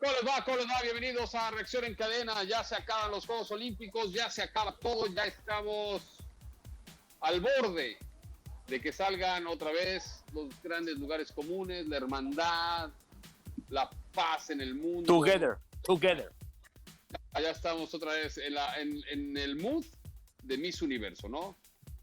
¿Cómo les va? ¿Cómo les va? Bienvenidos a Reacción en Cadena. Ya se acaban los Juegos Olímpicos, ya se acaba todo, ya estamos al borde de que salgan otra vez los grandes lugares comunes, la hermandad, la paz en el mundo. Together. Allá estamos otra vez en el mood de Miss Universo, ¿no?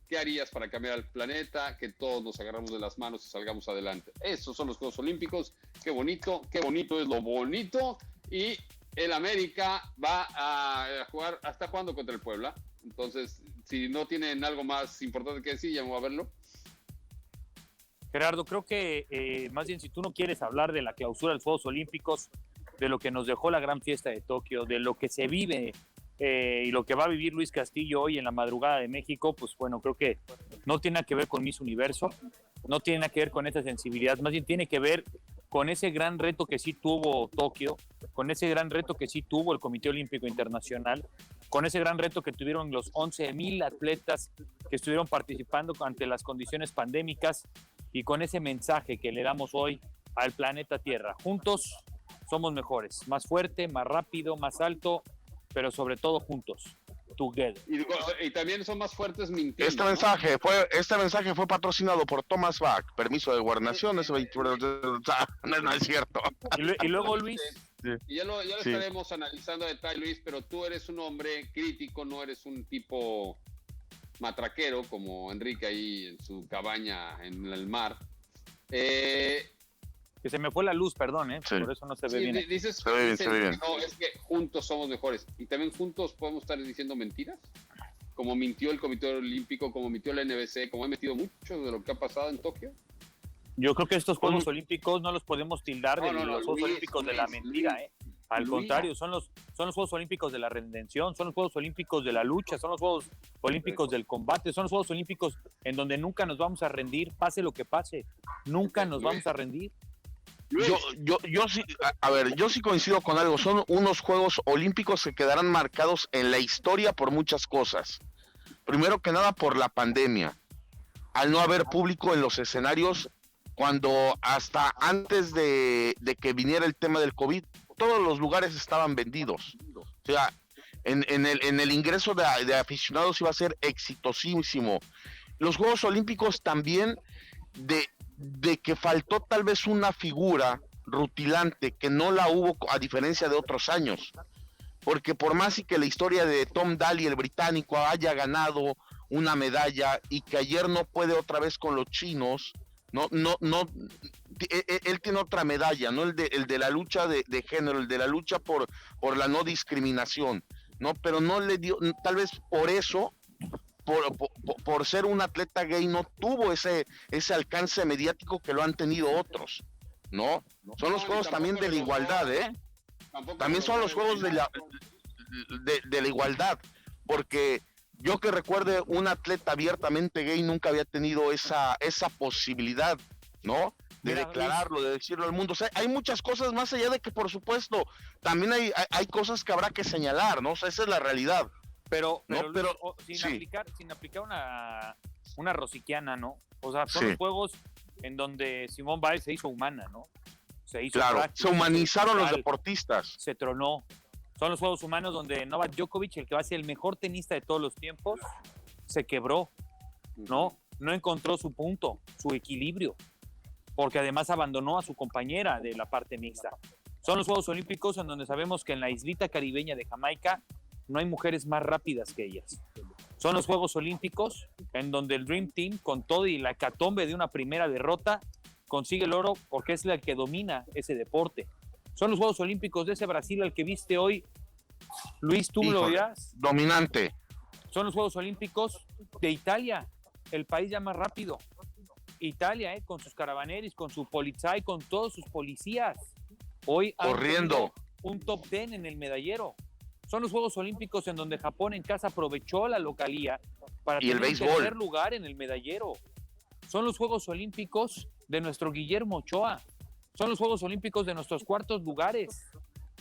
¿Qué harías para cambiar el planeta? Que todos nos agarramos de las manos y salgamos adelante. Esos son los Juegos Olímpicos. Qué bonito es lo bonito. Y el América va a jugar, ¿hasta cuándo? Contra el Puebla. Entonces, si no tienen algo más importante que decir, ya me voy a verlo. Gerardo, creo que más bien si tú no quieres hablar de la clausura de los Juegos Olímpicos, de lo que nos dejó la gran fiesta de Tokio, de lo que se vive y lo que va a vivir Luis Castillo hoy en la madrugada de México, pues bueno, creo que no tiene nada que ver con Miss Universo, no tiene nada que ver con esa sensibilidad, más bien tiene que ver con ese gran reto que sí tuvo Tokio, con ese gran reto que sí tuvo el Comité Olímpico Internacional, con ese gran reto que tuvieron los 11,000 atletas que estuvieron participando ante las condiciones pandémicas y con ese mensaje que le damos hoy al planeta Tierra. Juntos somos mejores, más fuerte, más rápido, más alto, pero sobre todo juntos. Together. Y también son más fuertes mintiendo. Este mensaje fue patrocinado por Thomas Bach, permiso de gobernación, no es cierto. Y luego Luis. Sí. Y ya lo estaremos analizando a detalle, Luis, pero tú eres un hombre crítico, no eres un tipo matraquero como Enrique ahí en su cabaña en el mar. Que se me fue la luz, perdón, sí. Por eso no se ve bien. Dices, se ve bien. No, es que juntos somos mejores. Y también juntos podemos estar diciendo mentiras, como mintió el Comité Olímpico, como mintió la NBC, como han metido mucho de lo que ha pasado en Tokio. Yo creo que estos Juegos Olímpicos no los podemos tildar de los Juegos Olímpicos de la mentira, Al contrario, son los Juegos Olímpicos de la redención, son los Juegos Olímpicos de la lucha, son los Juegos Olímpicos del combate, son los Juegos Olímpicos en donde nunca nos vamos a rendir, pase lo que pase, nunca nos vamos a rendir. Yo sí coincido con algo. Son unos Juegos Olímpicos que quedarán marcados en la historia por muchas cosas. Primero que nada por la pandemia. Al no haber público en los escenarios, cuando hasta antes de que viniera el tema del COVID, todos los lugares estaban vendidos. O sea, en el ingreso de aficionados iba a ser exitosísimo. Los Juegos Olímpicos también de que faltó tal vez una figura rutilante que no la hubo a diferencia de otros años, porque por más y que la historia de Tom Daley, el británico, haya ganado una medalla y que ayer no puede otra vez con los chinos, no, él tiene otra medalla, no el de la lucha de género, el de la lucha por la no discriminación, no, pero no le dio, tal vez por eso. Por ser un atleta gay no tuvo ese alcance mediático que lo han tenido otros, ¿no? Son los juegos también de la igualdad, También son los juegos de la igualdad, porque yo que recuerde un atleta abiertamente gay nunca había tenido esa posibilidad, ¿no? De declararlo, de decirlo al mundo. O sea, hay muchas cosas más allá de que, por supuesto, también hay cosas que habrá que señalar, ¿no? O sea, esa es la realidad. Pero sin aplicar una rosiquiana, ¿no? O sea, son los juegos en donde Simone Biles se hizo humana, ¿no? Se hizo práctica, se humanizaron los deportistas. Se tronó. Son los juegos humanos donde Novak Djokovic, el que va a ser el mejor tenista de todos los tiempos, se quebró, ¿no? No encontró su punto, su equilibrio, porque además abandonó a su compañera de la parte mixta. Son los Juegos Olímpicos en donde sabemos que en la islita caribeña de Jamaica no hay mujeres más rápidas que ellas. Son los Juegos Olímpicos en donde el Dream Team, con todo y la hecatombe de una primera derrota, consigue el oro porque es la que domina ese deporte. Son los Juegos Olímpicos de ese Brasil al que viste hoy. Luis, ¿tú lo dirás? Dominante. Son los Juegos Olímpicos de Italia, el país ya más rápido. Italia, con sus caravaneris, con su polizei, con todos sus policías. Hoy corriendo un top 10 en el medallero. Son los Juegos Olímpicos en donde Japón en casa aprovechó la localía para tener el tercer lugar en el medallero. Son los Juegos Olímpicos de nuestro Guillermo Ochoa. Son los Juegos Olímpicos de nuestros cuartos lugares.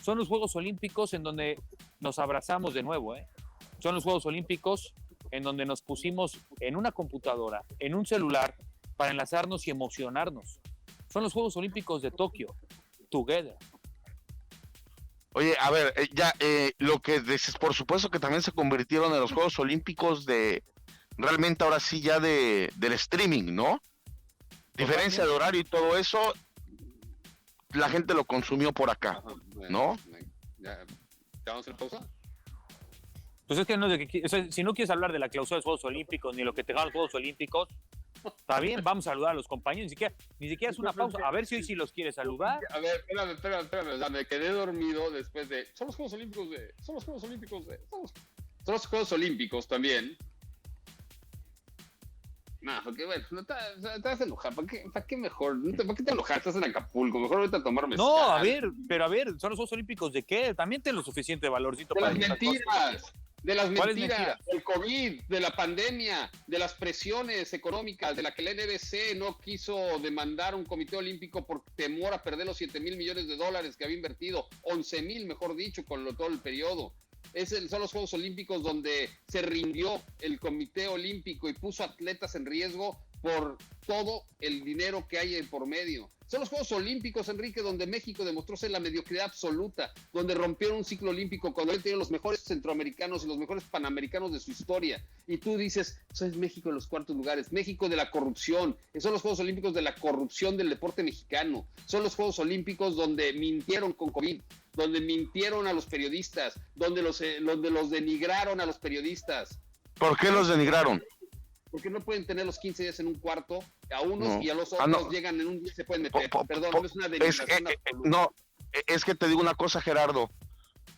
Son los Juegos Olímpicos en donde nos abrazamos de nuevo. Son los Juegos Olímpicos en donde nos pusimos en una computadora, en un celular, para enlazarnos y emocionarnos. Son los Juegos Olímpicos de Tokio. Together. Oye, a ver, lo que dices, por supuesto que también se convirtieron en los Juegos Olímpicos realmente ahora sí ya del streaming, ¿no? Diferencia de horario y todo eso, la gente lo consumió por acá, Ajá, ¿no? ¿Ya vamos a hacer pausa? Pues es que no, o sea, si no quieres hablar de la clausura de los Juegos Olímpicos ni lo que te dejaron los Juegos Olímpicos, está bien, vamos a saludar a los compañeros, ni siquiera es una pausa, a ver si hoy sí los quieres saludar. A ver, espérame, o sea, me quedé dormido después de... Son los Juegos Olímpicos son los Juegos Olímpicos también. No, porque bueno, no te vas a enojar, ¿para qué mejor? ¿Para qué te enojas? Estás en Acapulco, mejor ahorita a tomar mezcal. No, a ver, ¿son los Juegos Olímpicos de qué? También ten lo suficiente valorcito De para las estas mentiras, cosas. de las ¿Cuáles mentiras, mentiras? del COVID, de la pandemia, de las presiones económicas, de la que la NBC no quiso demandar un comité olímpico por temor a perder los $7,000 millones que había invertido, 11,000 mejor dicho, todo el periodo. Son los Juegos Olímpicos donde se rindió el comité olímpico y puso atletas en riesgo por todo el dinero que hay por medio. Son los Juegos Olímpicos, Enrique, donde México demostró ser la mediocridad absoluta, donde rompieron un ciclo olímpico cuando él tenía los mejores centroamericanos y los mejores panamericanos de su historia. Y tú dices, eso es México en los cuartos lugares, México de la corrupción. Son los Juegos Olímpicos de la corrupción del deporte mexicano. Son los Juegos Olímpicos donde mintieron con COVID, donde mintieron a los periodistas, donde los denigraron a los periodistas. ¿Por qué los denigraron? Porque no pueden tener los 15 días en un cuarto a unos No. y a los otros no. llegan en un día y se pueden meter. Perdón, no es una Es denigración que, absoluta. no, es que te digo una cosa, Gerardo.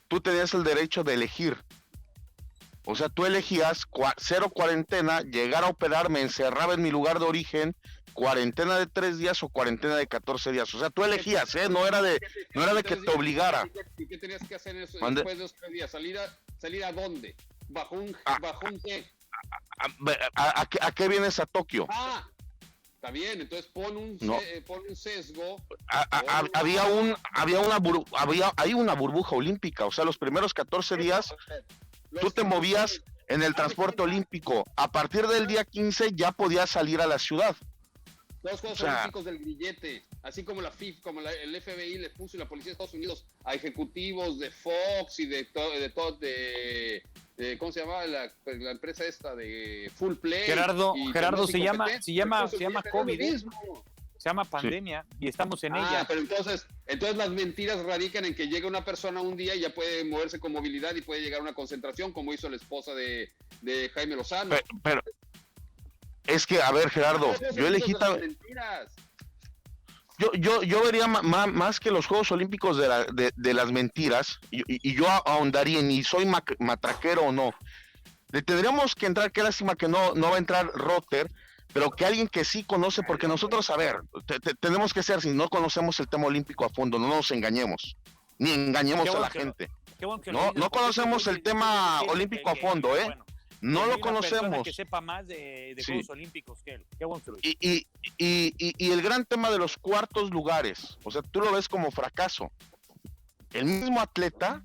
Tú tenías el derecho de elegir. O sea, tú elegías 0 cuarentena, llegar a operar, me encerraba en mi lugar de origen, cuarentena de 3 días o cuarentena de 14 días. O sea, tú elegías, no era de que te obligara. ¿Y qué tenías que hacer en eso ¿Mande? después de esos 3 días? ¿Salir a dónde? ¿Bajo un qué? ¿A qué vienes a Tokio? Ah, está bien, entonces pon un sesgo. Hay una burbuja olímpica. O sea, los primeros 14 días tú te movías en el transporte olímpico. A partir del día 15 ya podías salir a la ciudad. Los Juegos Olímpicos del grillete, así como la FIFA, como el FBI le puso y la policía de Estados Unidos a ejecutivos de Fox y de ¿cómo se llama la empresa esta de Full Play? Gerardo, se llama COVID, mismo. se llama pandemia y estamos en ella. Pero entonces las mentiras radican en que llega una persona un día y ya puede moverse con movilidad y puede llegar a una concentración, como hizo la esposa de Jaime Lozano. Pero es que, a ver, Gerardo, yo elegí yo vería más que los Juegos Olímpicos de las mentiras, y yo ahondaría, ni soy matraquero o no. Le tendríamos que entrar, qué lástima que no va a entrar Rotter, pero que alguien que sí conoce, porque nosotros, a ver, tenemos que ser, si no conocemos el tema olímpico a fondo, no nos engañemos, ni engañemos a la gente. No conocemos el tema olímpico a fondo, ¿eh? Bueno. No lo conocemos. Que sepa más de Juegos Olímpicos que él. Qué bueno que lo hizo. Y el gran tema de los cuartos lugares, o sea, tú lo ves como fracaso. El mismo atleta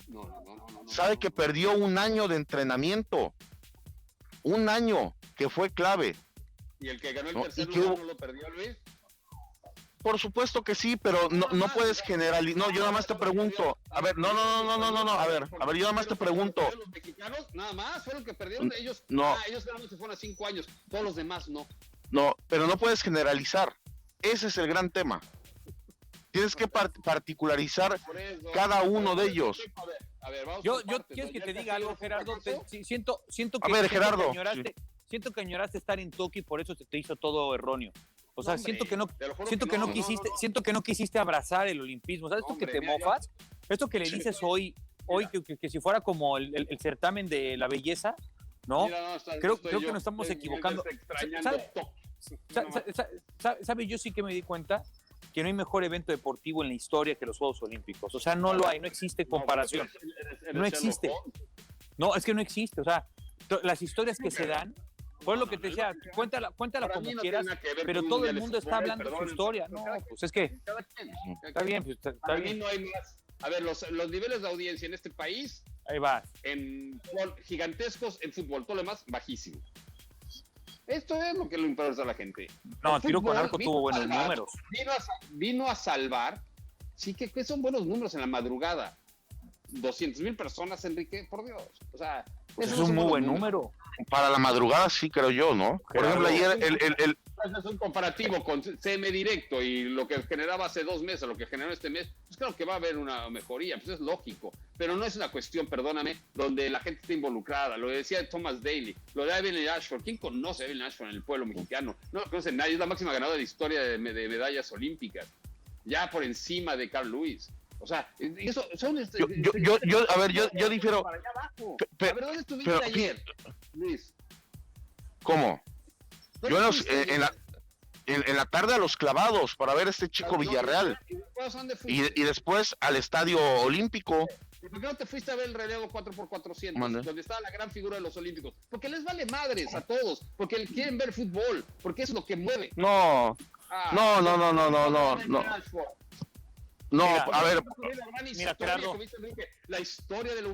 sabe que perdió un año de entrenamiento. Un año que fue clave. ¿Y el que ganó el tercer lugar no lo perdió, Luis? Por supuesto que sí, pero no puedes generalizar. No, yo nada más te pregunto. A ver, no. A ver, yo nada más te pregunto. Los mexicanos, nada más, fueron los que perdieron de ellos. No. Ellos nada más se fueron a 5 años. Todos los demás no. No, pero no puedes generalizar. Ese es el gran tema. Tienes que particularizar cada uno de ellos. A ver, vamos yo ¿quieres que te diga algo, Gerardo? Siento que, a ver, Gerardo, siento que añoraste estar en Tokio y por eso te hizo todo erróneo. O sea, siento que no quisiste abrazar el olimpismo. ¿Sabes? Esto que te mofas, esto que le dices hoy que si fuera como el certamen de la belleza, ¿no? Mira, creo que nos estamos equivocando. ¿Sabes? Yo sí que me di cuenta que no hay mejor evento deportivo en la historia que los Juegos Olímpicos. O sea, no lo hay, no existe comparación. No existe. No, es que no existe. O sea, las historias que se dan, pues lo que te decía, cuéntala como quieras, pero todo el mundo está hablando de su historia. No, pues es que está bien, pues está bien. No hay más. A ver, los niveles de audiencia en este país, ahí va. Gigantescos en fútbol, todo lo demás bajísimo. Esto es lo que le importa a la gente. No, Tiro con Arco tuvo buenos números. Vino a salvar, sí que son buenos números en la madrugada. 200,000 personas, Enrique, por Dios. O sea, Pues eso es no un muy son buen buenos número. Para la madrugada sí creo yo, ¿no? Por Claro. ejemplo, ayer Es un comparativo con CM Directo y lo que generaba hace 2 meses, lo que generó este mes, pues claro que va a haber una mejoría, pues es lógico, pero no es una cuestión, perdóname, donde la gente está involucrada. Lo decía Thomas Daly, lo de Evelyn Ashford. ¿Quién conoce a Evelyn Ashford en el pueblo mexicano? No lo conoce nadie, es la máxima ganadora de historia de medallas olímpicas, ya por encima de Carl Lewis. O sea, eso son... yo difiero. Para allá abajo. Pe- A ver, ¿dónde estuviste pero- ayer, Luis? ¿Cómo? ¿Dónde Yo estuviste ayer? en la tarde a los clavados para ver a este chico No, Villarreal. ¿y después a dónde fuiste? Y después al Estadio Olímpico. ¿Y por qué no te fuiste a ver el relevo 4x400, Mande. donde estaba la gran figura de los olímpicos? Porque les vale madres a todos, porque quieren ver fútbol, porque es lo que mueve. No, Ah, no. No, Mira, a ver, mira, Gerardo. La historia de la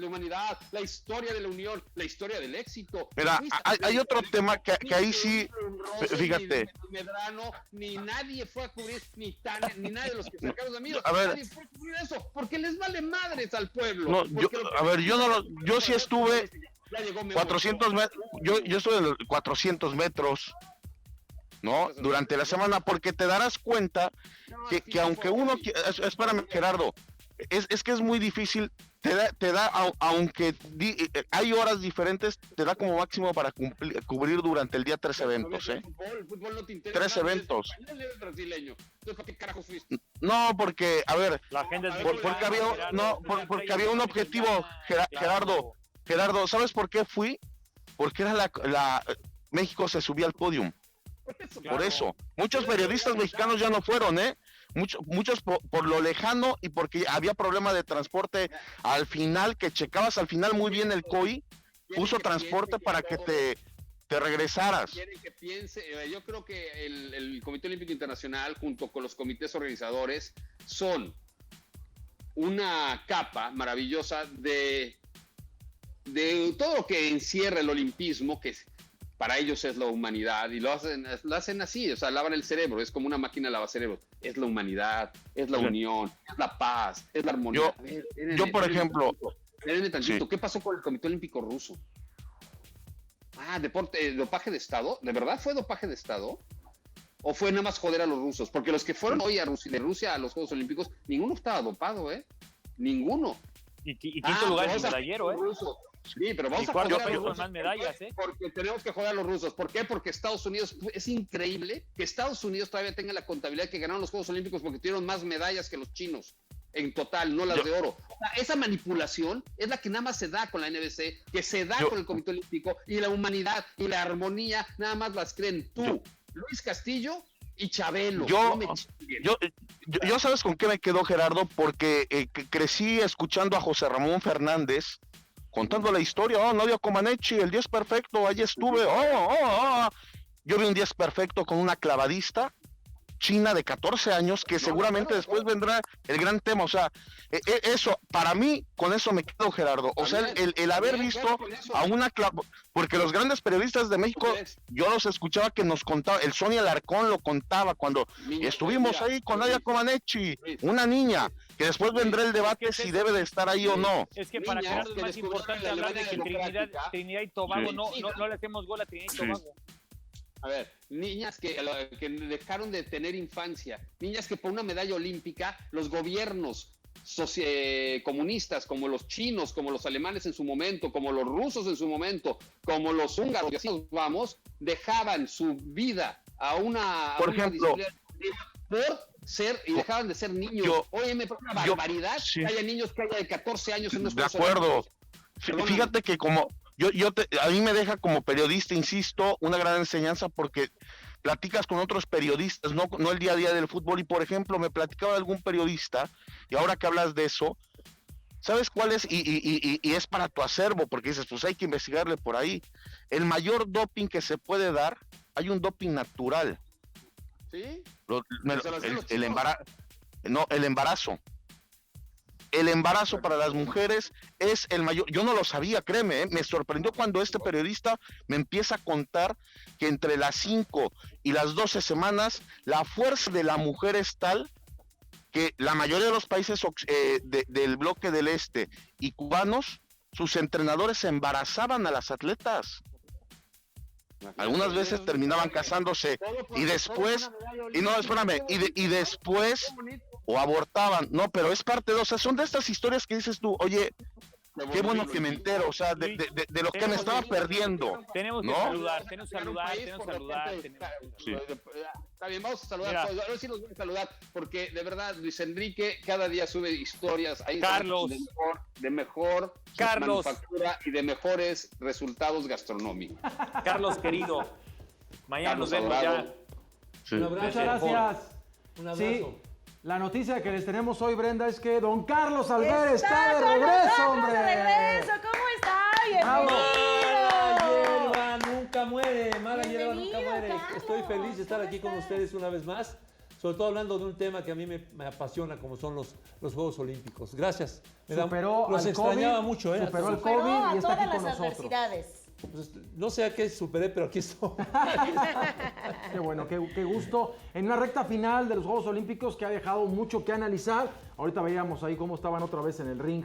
humanidad, la historia de la unión, la historia del éxito. mira, Fuiste hay otro tema que ahí sí, Roses, fíjate. Ni Medrano, ni nadie fue a cubrir, ni Tania, ni nadie de los que sacaron amigos. A ver. Nadie fue a cubrir eso, porque les vale madres al pueblo. No, Porque yo sí estuve Ya llegó Memo 400 Ochoa. metros, yo estuve en los 400 metros, ¿no? Durante la semana, porque te darás cuenta No, que sí, aunque por uno, favor. espérame Gerardo, es que es muy difícil, aunque hay horas diferentes, te da como máximo para cubrir durante el día 3 eventos, ¿eh? El fútbol no te interesa. 3 nada, eventos. eres español, eres brasileño. Entonces, ¿para qué carajos fuiste? No, porque, a ver, La agenda es Por- muy porque grande, había, Gerardo. no, porque había un objetivo, Gerardo, ¿sabes por qué fui? Porque era México se subía al podium. Claro. Por eso, muchos periodistas mexicanos ya no fueron, muchos por lo lejano y porque había problema de transporte al final, que checabas al final muy bien el COI, puso transporte para que te regresaras. Quieren que piense, yo creo que el Comité Olímpico Internacional junto con los comités organizadores son una capa maravillosa de todo lo que encierra el olimpismo, que para ellos es la humanidad, y lo hacen así, o sea, lavan el cerebro, es como una máquina lavacerebros, es la humanidad, es la unión, es la paz, es la armonía. Por ejemplo, espérenme tantito, sí. ¿Qué pasó con el Comité Olímpico Ruso? ¿Dopaje de Estado? ¿De verdad fue dopaje de Estado? ¿O fue nada más joder a los rusos? Porque los que fueron hoy de Rusia a los Juegos Olímpicos, ninguno estaba dopado, Ninguno. Y quinto lugar en el vamos a medallero, ¿eh? ruso. Sí, pero vamos Y a cuarto joder a los con rusos. más medallas, ¿eh? Porque tenemos que joder a los rusos. ¿Por qué? Porque Estados Unidos, es increíble que Estados Unidos todavía tenga la contabilidad que ganaron los Juegos Olímpicos porque tuvieron más medallas que los chinos. En total, no las de oro. O sea, esa manipulación es la que nada más se da con la NBC, que se da con el Comité Olímpico, y la humanidad y la armonía nada más las creen tú, Luis Castillo y Chabelo. No me chinguen. Yo sabes con qué me quedó, Gerardo, porque crecí escuchando a José Ramón Fernández contando la historia. Nadia Comaneci, el 10 perfecto, allí estuve. Yo vi un 10 perfecto con una clavadista china de 14 años, que seguramente después vendrá el gran tema. O sea, eso, para mí, con eso me quedo, Gerardo. O sea, el haber visto a una porque los grandes periodistas de México, yo los escuchaba que nos contaba, el Sonia Alarcón lo contaba cuando estuvimos ahí con Nadia Comaneci, una niña, que después vendrá el debate si debe de estar ahí o no. Es que para Gerardo es más importante hablar de que Trinidad y Tobago no le hacemos gol a Trinidad y Tobago. A ver, niñas que dejaron de tener infancia, niñas que por una medalla olímpica los gobiernos comunistas, como los chinos, como los alemanes en su momento, como los rusos en su momento, como los húngaros, y así nos vamos, dejaban su vida a una ejemplo, por ser, y dejaban de ser niños. Oye, me parece una barbaridad que haya niños que haya de 14 años en nuestros... De acuerdo. Fíjate que como... a mí me deja como periodista, insisto, una gran enseñanza, porque platicas con otros periodistas, no el día a día del fútbol, y por ejemplo me platicaba algún periodista, y ahora que hablas de eso, ¿sabes cuál es? Y es para tu acervo, porque dices, pues hay que investigarle por ahí. El mayor doping que se puede dar, hay un doping natural. ¿Sí? El embarazo. No, el embarazo. El embarazo para las mujeres es el mayor. Yo no lo sabía, créeme, me sorprendió cuando este periodista me empieza a contar que entre las 5 y las 12 semanas la fuerza de la mujer es tal que la mayoría de los países del bloque del este y cubanos, sus entrenadores embarazaban a las atletas. Algunas veces terminaban casándose y después, y después o abortaban, no, pero es parte de, o sea, son de estas historias que dices tú, oye, qué bueno que me entero, o sea, de lo que me estaba perdiendo. Tenemos que saludar. Sí. Está bien, vamos a saludar a todos. Ahora sí los voy a saludar, porque de verdad, Luis Enrique cada día sube historias ahí Carlos, de mejor Carlos, manufactura y de mejores resultados gastronómicos. Carlos querido, mañana nos vemos ya. Sí. Un abrazo. Muchas gracias. Un abrazo. Sí. La noticia que les tenemos hoy, Brenda, es que don Carlos Alber está de regreso, hombre. De regreso, ¿cómo está? Bienvenido. Mala hierba nunca muere, mala hierba nunca muere. Carlos, estoy feliz de estar aquí con ustedes una vez más, sobre todo hablando de un tema que a mí me apasiona, como son los Juegos Olímpicos. Gracias. Los extrañaba mucho, ¿eh? Superó el COVID y está aquí con nosotros. Pues, no sé a qué superé, pero aquí estoy. Qué bueno, qué gusto. En una recta final de los Juegos Olímpicos que ha dejado mucho que analizar. Ahorita veíamos ahí cómo estaban otra vez en el ring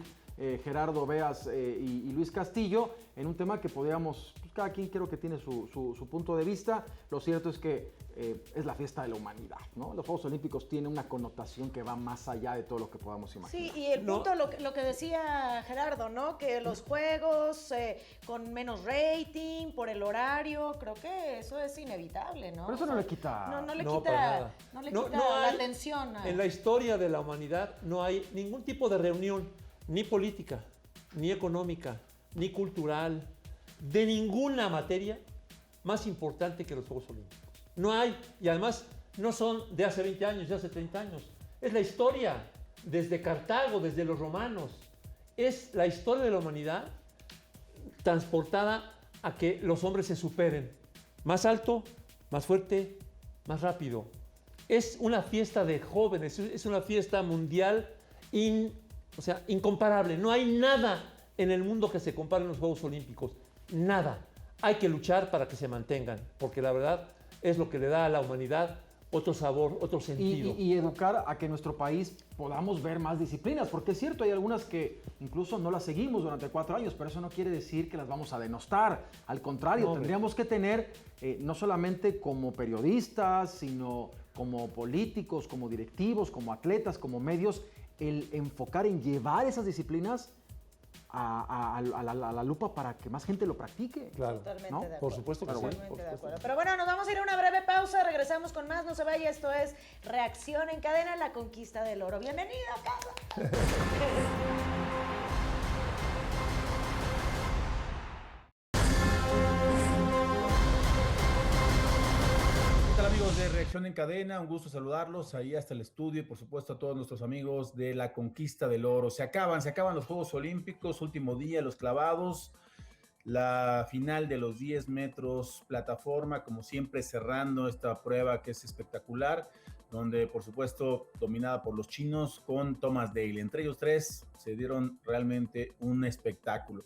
Gerardo Beas y Luis Castillo, en un tema que podríamos, pues cada quien creo que tiene su punto de vista. Lo cierto es que es la fiesta de la humanidad, ¿no? Los Juegos Olímpicos tienen una connotación que va más allá de todo lo que podamos imaginar. Sí, y el punto, lo que decía Gerardo, ¿no? Que los juegos con menos rating, por el horario, creo que eso es inevitable, ¿no? Pero eso no le quita... No le quita la atención. En la historia de la humanidad no hay ningún tipo de reunión, ni política, ni económica, ni cultural, de ninguna materia más importante que los Juegos Olímpicos. No hay, y además no son de hace 20 años, de hace 30 años. Es la historia, desde Cartago, desde los romanos. Es la historia de la humanidad transportada a que los hombres se superen. Más alto, más fuerte, más rápido. Es una fiesta de jóvenes, es una fiesta mundial incomparable. No hay nada en el mundo que se compare en los Juegos Olímpicos. Nada. Hay que luchar para que se mantengan, porque la verdad es lo que le da a la humanidad otro sabor, otro sentido. Y educar a que nuestro país podamos ver más disciplinas, porque es cierto, hay algunas que incluso no las seguimos durante 4 años, pero eso no quiere decir que las vamos a denostar. Al contrario, tendríamos que tener, no solamente como periodistas, sino como políticos, como directivos, como atletas, como medios, el enfocar en llevar esas disciplinas a la lupa para que más gente lo practique. Claro, totalmente ¿no? de acuerdo. Por supuesto que totalmente sí. De acuerdo. Pero bueno, nos vamos a ir a una breve pausa, regresamos con más, no se vaya, esto es Reacción en Cadena, la conquista del oro. Bienvenida, Carla. Amigos de Reacción en Cadena, un gusto saludarlos ahí hasta el estudio y por supuesto a todos nuestros amigos de la conquista del oro. Se acaban los Juegos Olímpicos, último día, los clavados, la final de los 10 metros plataforma, como siempre cerrando esta prueba que es espectacular, donde por supuesto dominada por los chinos con Thomas Dale. Entre ellos tres se dieron realmente un espectáculo.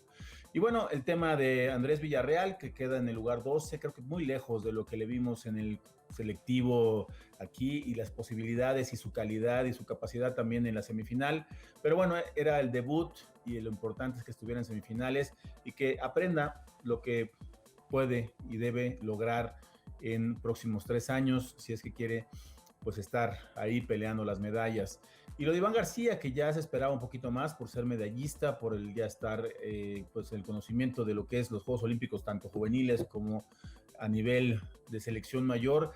Y bueno, el tema de Andrés Villarreal, que queda en el lugar 12, creo que muy lejos de lo que le vimos en el selectivo aquí y las posibilidades y su calidad y su capacidad también en la semifinal. Pero bueno, era el debut y lo importante es que estuviera en semifinales y que aprenda lo que puede y debe lograr en próximos 3 años, si es que quiere pues estar ahí peleando las medallas. Y lo de Iván García, que ya se esperaba un poquito más por ser medallista, por el ya estar pues el conocimiento de lo que es los Juegos Olímpicos, tanto juveniles como a nivel de selección mayor,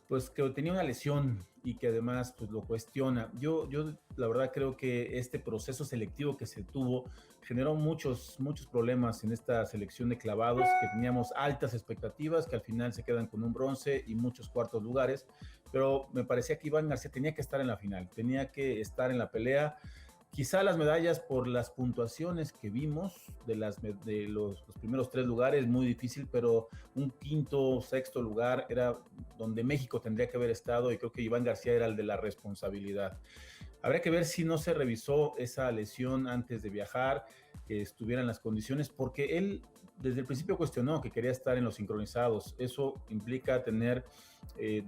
pues que tenía una lesión y que además pues lo cuestiona. Yo la verdad creo que este proceso selectivo que se tuvo generó muchos problemas en esta selección de clavados, que teníamos altas expectativas, que al final se quedan con un bronce y muchos cuartos lugares, pero me parecía que Iván García tenía que estar en la final, tenía que estar en la pelea. Quizá las medallas por las puntuaciones que vimos de los primeros 3 lugares, muy difícil, pero un quinto, sexto lugar era donde México tendría que haber estado y creo que Iván García era el de la responsabilidad. Habría que ver si no se revisó esa lesión antes de viajar, que estuvieran las condiciones, porque él desde el principio cuestionó que quería estar en los sincronizados. Eso implica tener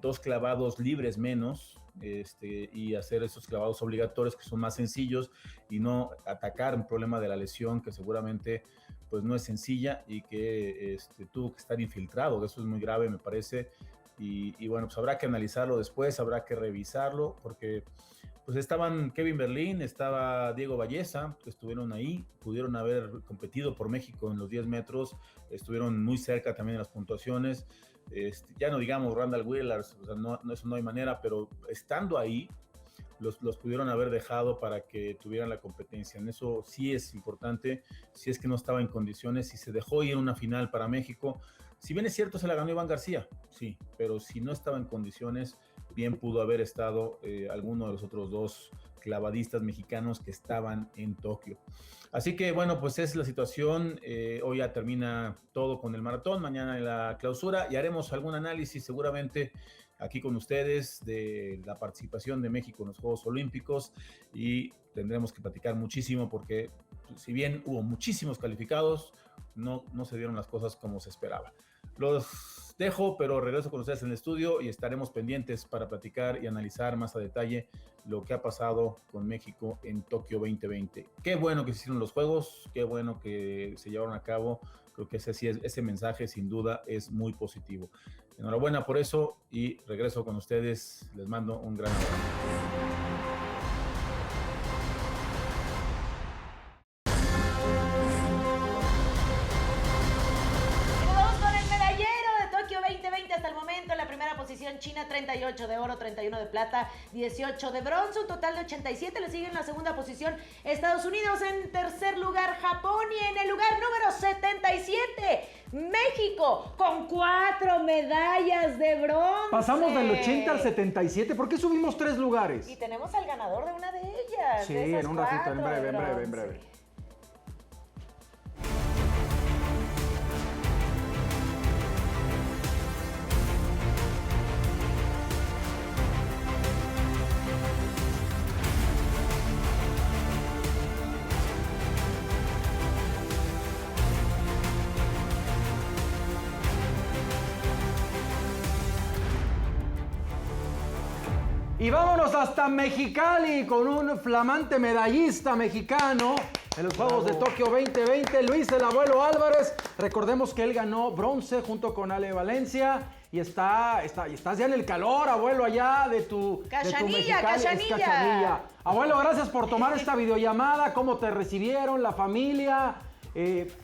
2 clavados libres menos y hacer esos clavados obligatorios que son más sencillos y no atacar un problema de la lesión que seguramente pues no es sencilla y que tuvo que estar infiltrado. Eso es muy grave, me parece. Y bueno, pues habrá que analizarlo después, habrá que revisarlo, porque pues estaban Kevin Berlín, estaba Diego Valleza, que estuvieron ahí, pudieron haber competido por México en los 10 metros, estuvieron muy cerca también en las puntuaciones. Ya no digamos Randall Willars, o sea, eso no hay manera, pero estando ahí, los pudieron haber dejado para que tuvieran la competencia. En eso sí es importante, si es que no estaba en condiciones y se dejó ir una final para México. Si bien es cierto, se la ganó Iván García, sí, pero si no estaba en condiciones, bien pudo haber estado alguno de los otros dos clavadistas mexicanos que estaban en Tokio. Así que bueno, pues esa es la situación. Hoy ya termina todo con el maratón, mañana la clausura y haremos algún análisis seguramente aquí con ustedes de la participación de México en los Juegos Olímpicos y tendremos que platicar muchísimo porque si bien hubo muchísimos calificados, no se dieron las cosas como se esperaba. Los dejo, pero regreso con ustedes en el estudio y estaremos pendientes para platicar y analizar más a detalle lo que ha pasado con México en Tokio 2020. Qué bueno que se hicieron los Juegos, qué bueno que se llevaron a cabo. Creo que ese mensaje sin duda es muy positivo. Enhorabuena por eso y regreso con ustedes. Les mando un gran abrazo. China 38 de oro, 31 de plata, 18 de bronce, un total de 87. Le sigue en la segunda posición Estados Unidos, en tercer lugar Japón y en el lugar número 77 México con 4 medallas de bronce. Pasamos del 80 al 77. ¿Por qué subimos 3 lugares? Y tenemos al ganador de una de ellas. Sí, de en un ratito, en breve. Y vámonos hasta Mexicali con un flamante medallista mexicano en los Juegos de Tokio 2020, Luis el Abuelo Álvarez. Recordemos que él ganó bronce junto con Ale Valencia y estás ya en el calor, abuelo, allá de tu Cachanilla. Cachanilla. Abuelo, gracias por tomar esta videollamada. ¿Cómo te recibieron la familia?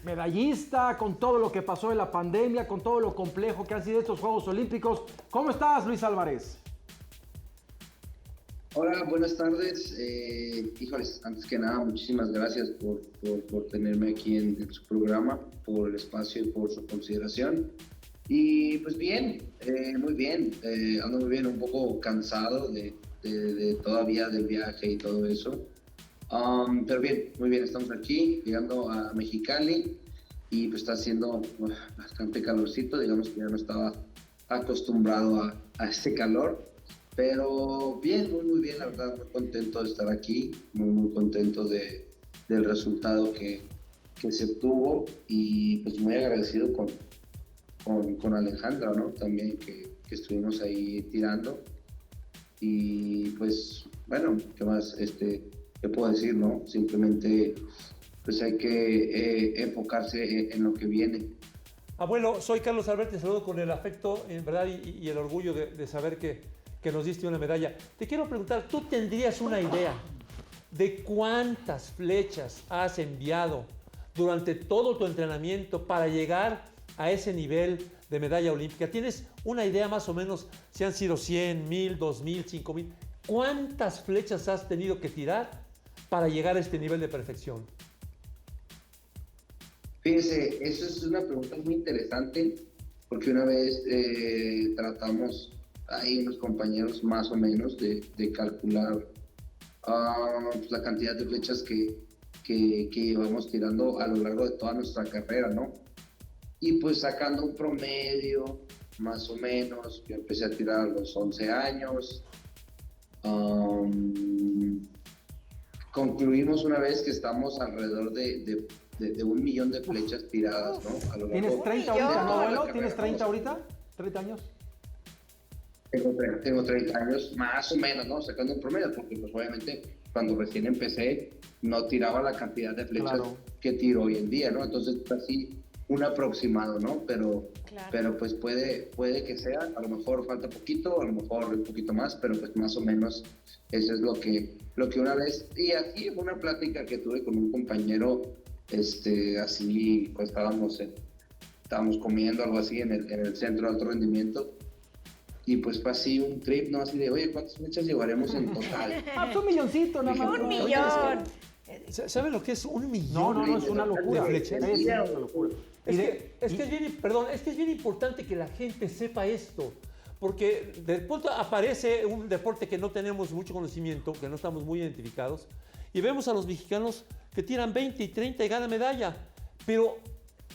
Medallista, con todo lo que pasó en la pandemia, con todo lo complejo que han sido estos Juegos Olímpicos. ¿Cómo estás, Luis Álvarez? Hola, buenas tardes. Híjoles, antes que nada, muchísimas gracias por tenerme aquí en su programa, por el espacio y por su consideración. Y pues bien, muy bien, ando muy bien, un poco cansado de todavía del viaje y todo eso. Pero bien, muy bien, estamos aquí, llegando a Mexicali y pues está haciendo bastante calorcito, digamos que ya no estaba acostumbrado a este calor. Pero bien, muy bien, la verdad, muy contento de estar aquí, muy contento del resultado que se obtuvo y pues muy agradecido con Alejandra, ¿no? También que estuvimos ahí tirando y pues bueno, ¿qué más? ¿Qué puedo decir, no? Simplemente pues hay que enfocarse en lo que viene. Abuelo, soy Carlos Albert, te saludo con el afecto, en verdad, y el orgullo de saber que nos diste una medalla. Te quiero preguntar, ¿tú tendrías una idea de cuántas flechas has enviado durante todo tu entrenamiento para llegar a ese nivel de medalla olímpica? ¿Tienes una idea más o menos si han sido 100, 1000, 2000, 5000? ¿Cuántas flechas has tenido que tirar para llegar a este nivel de perfección? Fíjese, eso es una pregunta muy interesante porque una vez tratamos, hay unos compañeros más o menos de calcular pues la cantidad de flechas que íbamos tirando a lo largo de toda nuestra carrera, ¿no? Y pues sacando un promedio, más o menos, yo empecé a tirar a los 11 años. Concluimos una vez que estamos alrededor de 1 millón de flechas tiradas, ¿no? A lo largo ¿Tienes 30 ahorita, no, abuelo? ¿Tienes 30 ¿no? ahorita? ¿30 años? Tengo 30 años, más o menos, ¿no? Sacando un promedio, porque pues obviamente cuando recién empecé no tiraba la cantidad de flechas que tiro hoy en día, ¿no? Entonces, así un aproximado, ¿no? Pero pues puede que sea, a lo mejor falta poquito, a lo mejor un poquito más, pero pues más o menos eso es lo que una vez, y aquí en una plática que tuve con un compañero, así, pues estábamos comiendo algo así en el centro de alto rendimiento, y pues fue así un trip, ¿no? Así de, oye, ¿cuántas flechas llevaremos en total? Un milloncito, nada más. ¡1 millón! ¿Saben lo que es 1 millón? No, es una locura. De Es flechas. una locura. Es que es bien importante que la gente sepa esto, porque de pronto aparece un deporte que no tenemos mucho conocimiento, que no estamos muy identificados, y vemos a los mexicanos que tiran 20 y 30 y ganan medalla, pero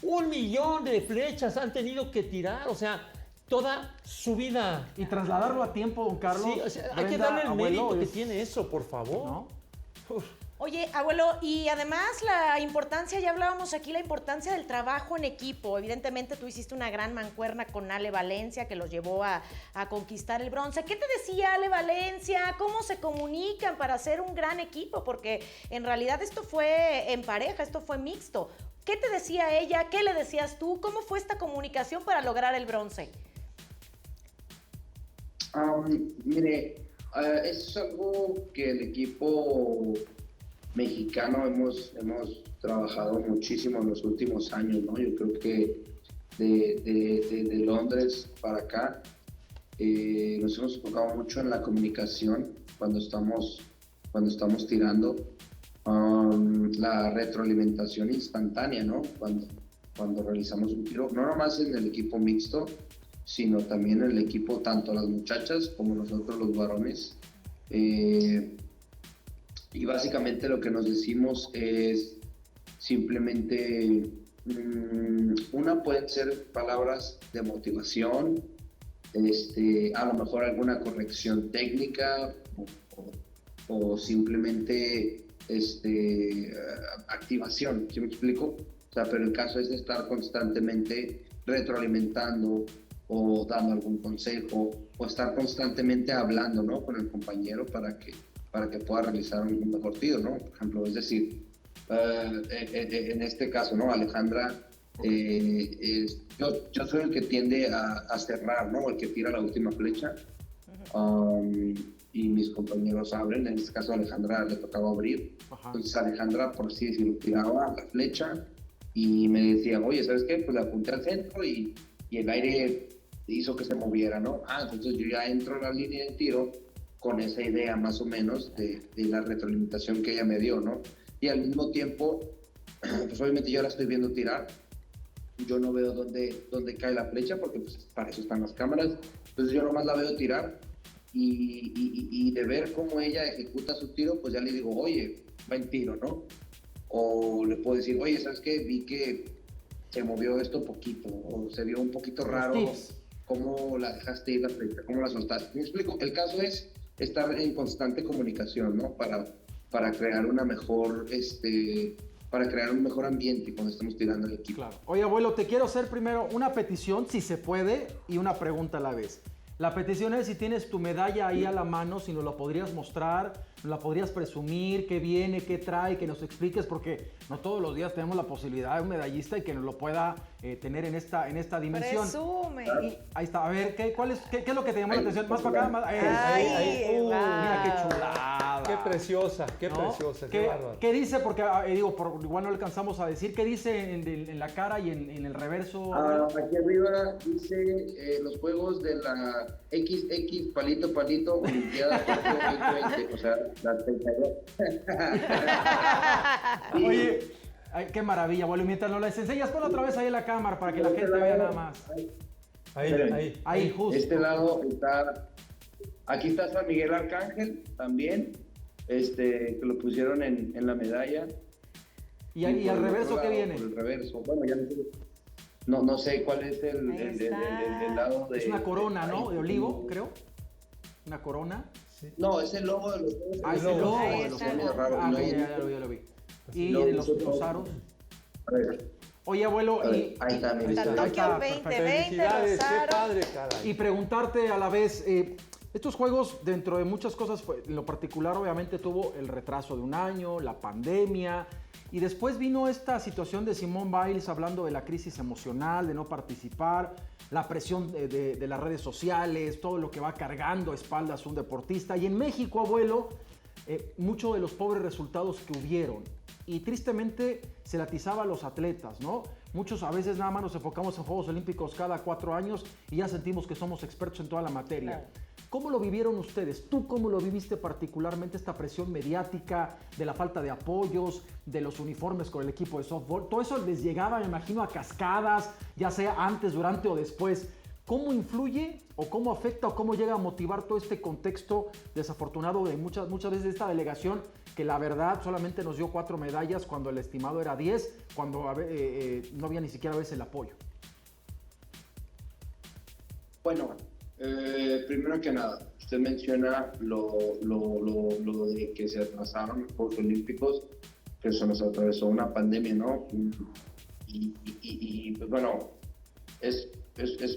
1 millón de flechas han tenido que tirar, o sea, toda su vida. Y trasladarlo a tiempo, don Carlos. Sí, o sea, hay que darle el mérito que tiene eso, por favor. ¿No? Oye, abuelo, y además la importancia, ya hablábamos aquí, la importancia del trabajo en equipo. Evidentemente tú hiciste una gran mancuerna con Ale Valencia que los llevó a conquistar el bronce. ¿Qué te decía Ale Valencia? ¿Cómo se comunican para hacer un gran equipo? Porque en realidad esto fue en pareja, esto fue mixto. ¿Qué te decía ella? ¿Qué le decías tú? ¿Cómo fue esta comunicación para lograr el bronce? Mire, es algo que el equipo mexicano hemos trabajado muchísimo en los últimos años, ¿no? Yo creo que de Londres para acá nos hemos enfocado mucho en la comunicación cuando estamos tirando, la retroalimentación instantánea, ¿no? Cuando realizamos un tiro, no nomás en el equipo mixto, sino también en el equipo, tanto las muchachas como nosotros los varones. Y básicamente lo que nos decimos es simplemente, una pueden ser palabras de motivación, a lo mejor alguna corrección técnica o simplemente activación, ¿sí me explico? O sea, pero el caso es de estar constantemente retroalimentando o dando algún consejo o estar constantemente hablando, ¿no? Con el compañero para que pueda realizar un mejor tiro, ¿no? Por ejemplo, es decir, en este caso, ¿no? Alejandra, yo soy el que tiende a cerrar, ¿no? El que tira la última flecha, y mis compañeros abren. En este caso a Alejandra le tocaba abrir. Ajá. Entonces Alejandra, por así decirlo, tiraba la flecha y me decía, oye, ¿sabes qué? Pues la apunté al centro y el aire hizo que se moviera, ¿no? Entonces yo ya entro en la línea de tiro con esa idea más o menos de la retroalimentación que ella me dio, ¿no? Y al mismo tiempo, pues obviamente yo la estoy viendo tirar, yo no veo dónde cae la flecha porque pues para eso están las cámaras, entonces yo nomás la veo tirar y de ver cómo ella ejecuta su tiro, pues ya le digo, oye, va en tiro, ¿no? O le puedo decir, oye, ¿sabes qué? Vi que se movió esto poquito, o se vio un poquito raro, ¿cómo la dejaste ir la flecha? ¿Cómo la soltaste? ¿Me explico? El caso es estar en constante comunicación, ¿no? Para crear una mejor, para crear un mejor ambiente cuando estamos tirando el equipo. Claro. Oye, abuelo, te quiero hacer primero una petición, si se puede, y una pregunta a la vez. La petición es si tienes tu medalla ahí a la mano, si nos la podrías mostrar, nos la podrías presumir, qué viene, qué trae, que nos expliques, porque no todos los días tenemos la posibilidad de un medallista y que nos lo pueda tener en esta dimensión. Presume. Y ahí está, a ver, ¿qué es lo que te llamó la atención? Más para acá, más... mira qué chulada. Qué preciosa, qué preciosa, qué bárbaro. ¿Qué dice? Porque igual no alcanzamos a decir, ¿qué dice en la cara y en el reverso? Aquí arriba dice los juegos de la XX palito Olimpiada 2020, o sea, la 32. Oye, ay, qué maravilla, abuelo. Mientras nos las enseñas, ponlo otra vez ahí en la cámara para que la gente vea nada más. Ahí, justo. Este lado está, aquí está San Miguel Arcángel también, que lo pusieron en la medalla. ¿Y al reverso qué viene? El reverso, bueno, ya no sé cuál es el lado de... Es una corona, ¿no? De olivo, creo. Una corona. Sí. No, es el logo de los juegos. Es el logo de los juegos. Ya lo vi. Y los aros. A ver. Oye, abuelo, Ahí está, mi Hasta lista. Tokio perfecto. 2020, Felicidades, qué Lozaro. padre, caray. Y preguntarte a la vez, estos juegos, dentro de muchas cosas, en lo particular, obviamente tuvo el retraso de un año, la pandemia, y después vino esta situación de Simone Biles hablando de la crisis emocional, de no participar, la presión de las redes sociales, todo lo que va cargando a espaldas un deportista. Y en México, abuelo, muchos de los pobres resultados que hubieron. Y tristemente se latizaba a los atletas, ¿no? Muchos a veces nada más nos enfocamos en Juegos Olímpicos cada 4 años y ya sentimos que somos expertos en toda la materia. Claro. ¿Cómo lo vivieron ustedes? ¿Tú cómo lo viviste particularmente, esta presión mediática, de la falta de apoyos, de los uniformes con el equipo de softball? Todo eso les llegaba, me imagino, a cascadas, ya sea antes, durante o después. ¿Cómo influye o cómo afecta o cómo llega a motivar todo este contexto desafortunado de muchas veces de esta delegación que la verdad solamente nos dio 4 medallas cuando el estimado era 10, cuando no había ni siquiera a veces el apoyo? Bueno, primero que nada, usted menciona lo de que se atrasaron los Juegos Olímpicos, que se nos atravesó una pandemia, ¿no? Y pues bueno, es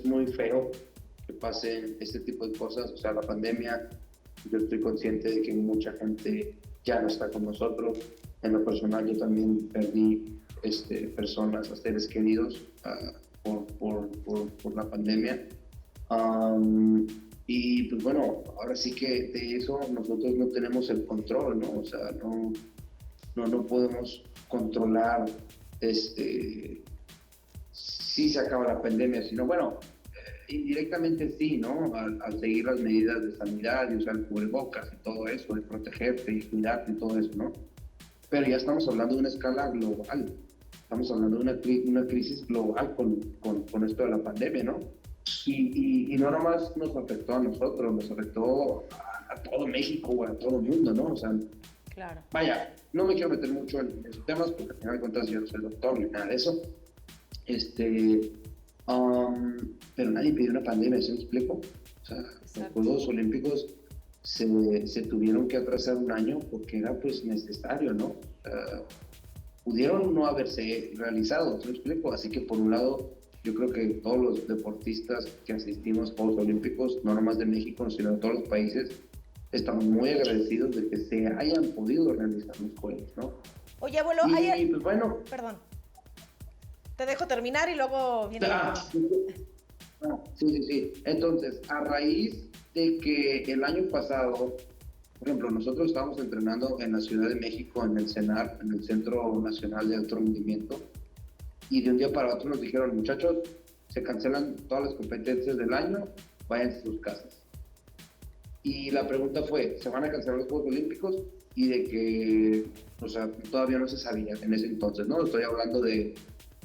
muy feo que pasen este tipo de cosas. O sea, la pandemia, yo estoy consciente de que mucha gente ya no está con nosotros. En lo personal, yo también perdí personas, a seres queridos por la pandemia. Y pues bueno, ahora sí que de eso nosotros no tenemos el control, ¿no? O sea, no podemos controlar si se acaba la pandemia, sino bueno, indirectamente sí, ¿no? Al seguir las medidas de sanidad y usar cubrebocas y todo eso, de protegerte y cuidarte y todo eso, ¿no? Pero ya estamos hablando de una escala global, estamos hablando de una crisis global con esto de la pandemia, ¿no? Y no nomás nos afectó a nosotros, nos afectó a todo México o a todo el mundo, ¿no? O sea, Claro. vaya, no me quiero meter mucho en esos temas porque al final de cuentas yo no soy doctor ni nada de eso. Pero nadie pidió una pandemia, ¿sí me explico? O sea, los Juegos Olímpicos se tuvieron que atrasar un año porque era pues necesario, ¿no? Pudieron no haberse realizado, ¿sí me explico? Así que por un lado, yo creo que todos los deportistas que asistimos a Juegos Olímpicos, no nomás de México, sino de todos los países, estamos muy agradecidos de que se hayan podido realizar los Juegos, ¿no? Oye, abuelo, Y pues bueno... Perdón. Te dejo terminar y luego viene la Sí. Entonces, a raíz de que el año pasado, por ejemplo, nosotros estábamos entrenando en la Ciudad de México, en el CENAR, en el Centro Nacional de Alto Rendimiento, y de un día para otro nos dijeron, muchachos, se cancelan todas las competencias del año, váyanse a sus casas. Y la pregunta fue, ¿se van a cancelar los Juegos Olímpicos? Y de que, o sea, todavía no se sabía en ese entonces, ¿no? Estoy hablando de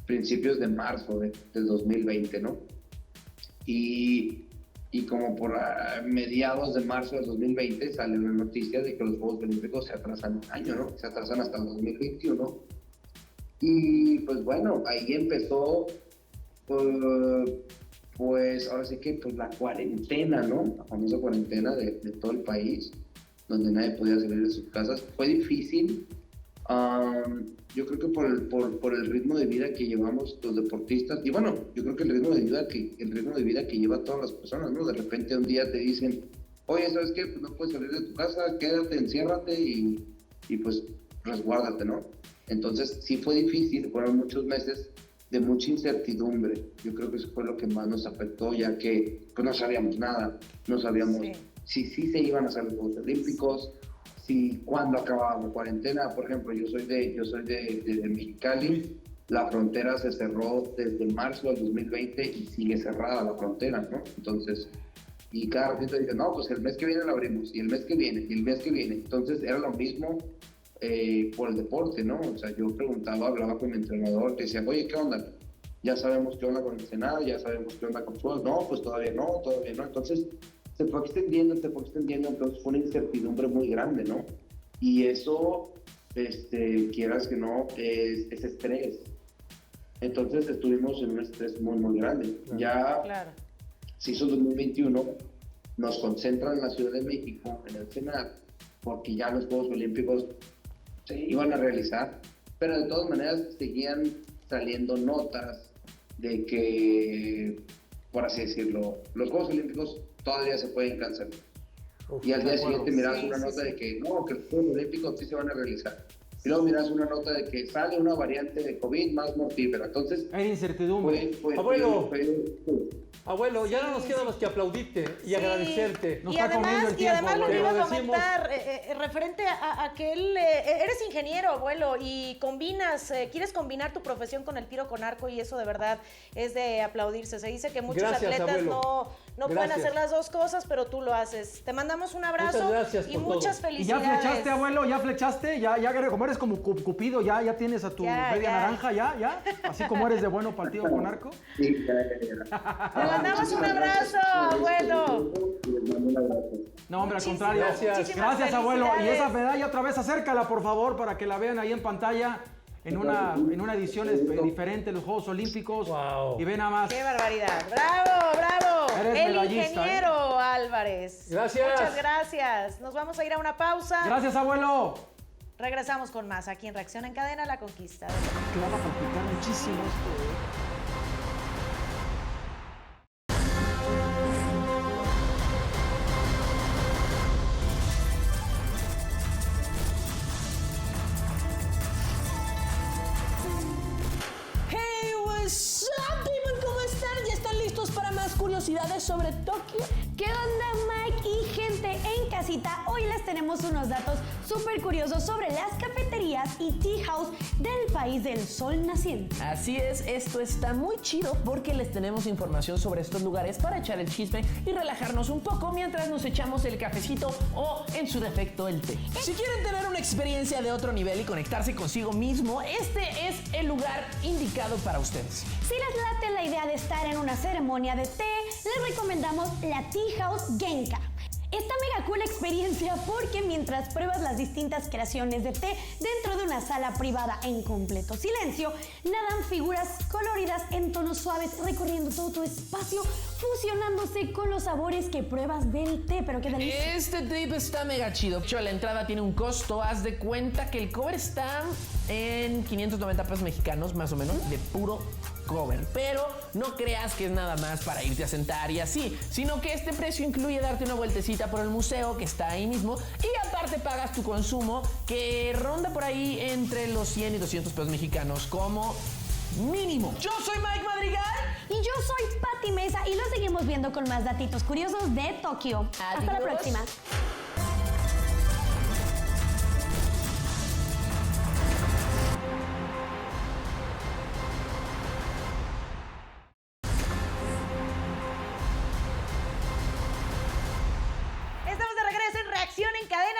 principios de marzo del 2020, ¿no? Y como por mediados de marzo del 2020 sale la noticia de que los Juegos Olímpicos se atrasan un año, ¿no? Se atrasan hasta el 2021. Y pues bueno, ahí empezó, pues ahora sí que pues la cuarentena, ¿no? La famosa cuarentena de todo el país, donde nadie podía salir de sus casas. Fue difícil. Yo creo que por el ritmo de vida que llevamos los deportistas, y bueno, yo creo que el ritmo de vida que lleva todas las personas, ¿no? De repente un día te dicen, oye, ¿sabes qué? Pues no puedes salir de tu casa, quédate, enciérrate y pues resguárdate, ¿no? Entonces sí fue difícil, fueron muchos meses de mucha incertidumbre. Yo creo que eso fue lo que más nos afectó, ya que pues no sabíamos nada, no sabíamos si se iban a hacer los Juegos Olímpicos, si cuándo acababa la cuarentena. Por ejemplo, yo soy de Mexicali, la frontera se cerró desde marzo del 2020 y sigue cerrada la frontera, ¿no? Entonces, y cada ratito dicen, no, pues el mes que viene la abrimos, y el mes que viene, y el mes que viene. Entonces era lo mismo por el deporte, ¿no? O sea, yo hablaba con mi entrenador, que decía, oye, ¿qué onda? Ya sabemos qué onda con el Senado, ya sabemos qué onda con Juegos. No, pues todavía no. Entonces, se fue extendiendo, entonces fue una incertidumbre muy grande, ¿no? Y eso, quieras que no, es estrés. Entonces estuvimos en un estrés muy, muy grande. Ya se hizo el 2021, nos concentran en la Ciudad de México, en el Senado, porque ya los Juegos Olímpicos se iban a realizar, pero de todas maneras seguían saliendo notas de que, por así decirlo, los Juegos Olímpicos todavía se pueden cancelar. Y al día siguiente miras una nota de que no, que los Juegos Olímpicos sí se van a realizar. Y luego miras una nota de que sale una variante de COVID más mortífera. Entonces, hay incertidumbre. Abuelo, ya no nos queda más que aplaudirte y agradecerte. Y además, lo que iba a comentar, referente a que eres ingeniero, abuelo, y quieres combinar tu profesión con el tiro con arco, y eso de verdad es de aplaudirse. Se dice que muchos atletas no pueden hacer las dos cosas, pero tú lo haces. Te mandamos un abrazo y muchas felicidades. ¿Y ya flechaste, abuelo? ¿Ya flechaste? ¿Ya como eres como Cupido? ¿Ya tienes a tu media naranja? ¿Ya? Así como eres de bueno para el tiro con arco. Sí, Te mandamos un abrazo, abuelo. No, hombre, al contrario. Gracias, abuelo. Y esa medalla otra vez, acércala, por favor, para que la vean ahí en pantalla. En una edición diferente de los Juegos Olímpicos. Wow. Y ve nada más. ¡Qué barbaridad! ¡Bravo! Eres el medallista, ingeniero Álvarez. Gracias. Muchas gracias. Nos vamos a ir a una pausa. Gracias, abuelo. Regresamos con más aquí en Reacción en Cadena, La Conquista. Que va a palpitar muchísimo esto, curiosidades sobre Tokio. ¿Qué onda, Mike y gente en casita? Hoy les tenemos unos datos súper curiosos sobre las cafeterías y tea house del país del sol naciente. Así es, esto está muy chido porque les tenemos información sobre estos lugares para echar el chisme y relajarnos un poco mientras nos echamos el cafecito o, en su defecto, el té. Si quieren tener una experiencia de otro nivel y conectarse consigo mismo, este es el lugar indicado para ustedes. Si les late la idea de estar en una ceremonia de té, les recomendamos la Tea House Genka. Esta mega cool experiencia porque mientras pruebas las distintas creaciones de té dentro de una sala privada en completo silencio, nadan figuras coloridas en tonos suaves recorriendo todo tu espacio, fusionándose con los sabores que pruebas del té. Pero qué delicioso. Este tip está mega chido. De hecho, la entrada tiene un costo. Haz de cuenta que el cover está en 590 pesos mexicanos, más o menos, de puro cover. Pero no creas que es nada más para irte a sentar y así, sino que este precio incluye darte una vueltecita por el museo que está ahí mismo, y aparte pagas tu consumo, que ronda por ahí entre los 100 y 200 pesos mexicanos como mínimo. Yo soy Mike Madrigal. Y yo soy Pati Mesa y lo seguimos viendo con más datitos curiosos de Tokio. Hasta la próxima.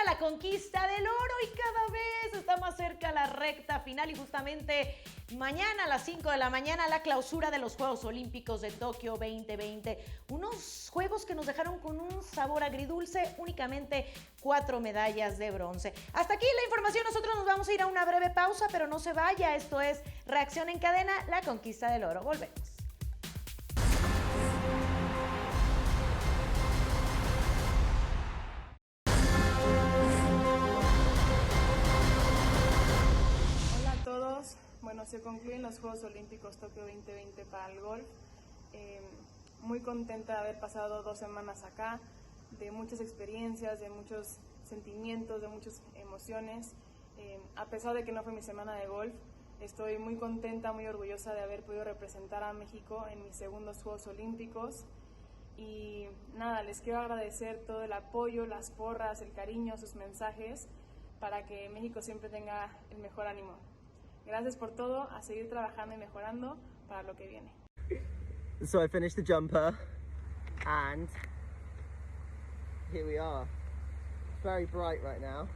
La conquista del oro, y cada vez está más cerca la recta final, y justamente mañana a las 5 de la mañana la clausura de los Juegos Olímpicos de Tokio 2020, unos juegos que nos dejaron con un sabor agridulce, únicamente 4 medallas de bronce. Hasta aquí la información, nosotros nos vamos a ir a una breve pausa, pero no se vaya, esto es Reacción en Cadena, la conquista del oro, volvemos. Bueno, se concluyen los Juegos Olímpicos Tokio 2020 para el golf. Muy contenta de haber pasado 2 semanas acá, de muchas experiencias, de muchos sentimientos, de muchas emociones. A pesar de que no fue mi semana de golf, estoy muy contenta, muy orgullosa de haber podido representar a México en mis segundos Juegos Olímpicos. Y nada, les quiero agradecer todo el apoyo, las porras, el cariño, sus mensajes, para que México siempre tenga el mejor ánimo. Gracias por todo, a seguir trabajando y mejorando para lo que viene. So I finished the jumper and here we are. It's very bright right now.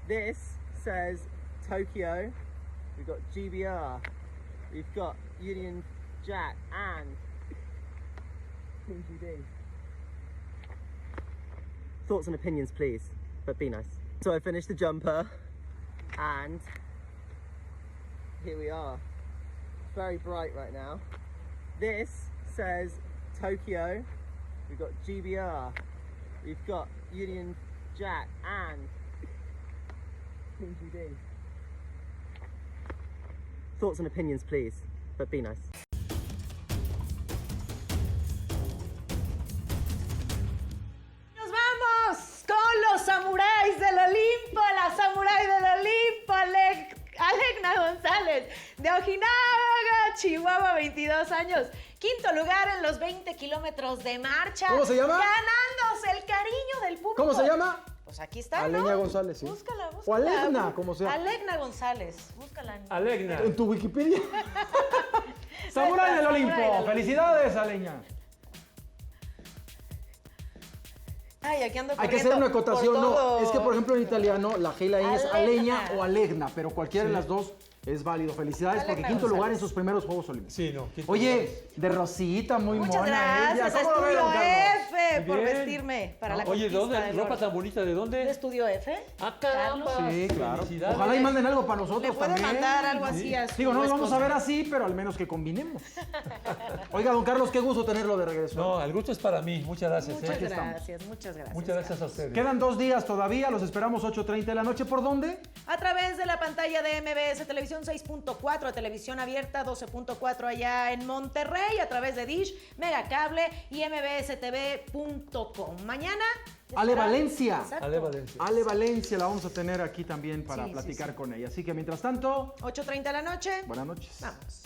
This says Tokyo. We've got GBR. We've got Union Jack and Team GD. Thoughts and opinions please, but be nice. So I finished the jumper and here we are. It's very bright right now. This says Tokyo. We've got GBR. We've got Union Jack and Team GD. Thoughts and opinions, please, but be nice. Nos vamos con los samuráis del Olimpo, la samurái del Olimpo, Alegna González, de Ojinaga, Chihuahua, 22 años. Quinto lugar en los 20 kilómetros de marcha. ¿Cómo se llama? Ganándose el cariño del público. ¿Cómo se llama? Pues aquí está, Alegna ¿no? González, sí. Búscala. O Alegna, como sea. Alegna González, búscala. Alegna. En tu Wikipedia. Samurái del Olimpo. Samurái del Olimpo. Felicidades, Aleña. Ay, aquí ando Hay que hacer una corriendo acotación, por no, todo. es que por ejemplo en italiano la G y la I es Alegna. Aleña o Alegna, pero cualquiera de las dos es válido. Felicidades Alegna porque quinto lugar en González. sus primeros Juegos Olímpicos. Sí, no. quinto Oye, de Rosita, muy Muchas mona gracias, ella. ¿Cómo lo ve, Estudio don Carlos? F, por Bien. vestirme para la Oye, conquista ¿dónde? del ¿Ropa oro. tan bonita? ¿De dónde? ¿De Estudio F? Ah, caramba. Sí, claro. Felicidades. Ojalá y manden algo para nosotros Le puede también. mandar algo así a su Digo, no nos vamos a esposa. ver así, pero al menos que combinemos. Oiga, don Carlos, qué gusto tenerlo de regreso. No, el gusto es para mí. Muchas gracias. Muchas Aquí estamos. gracias, muchas gracias. Muchas gracias a ustedes. Quedan 2 días todavía, los esperamos 8:30 de la noche. ¿Por dónde? A través de la pantalla de MBS Televisión 6.4, Televisión Abierta 12.4 allá en Monterrey, a través de Dish, Megacable y mbstv.com. Mañana... Ale Valencia. Exacto. Ale Valencia. Ale Valencia la vamos a tener aquí también para Sí, platicar sí. con ella. Así que mientras tanto, 8:30 de la noche. buenas noches. Vamos.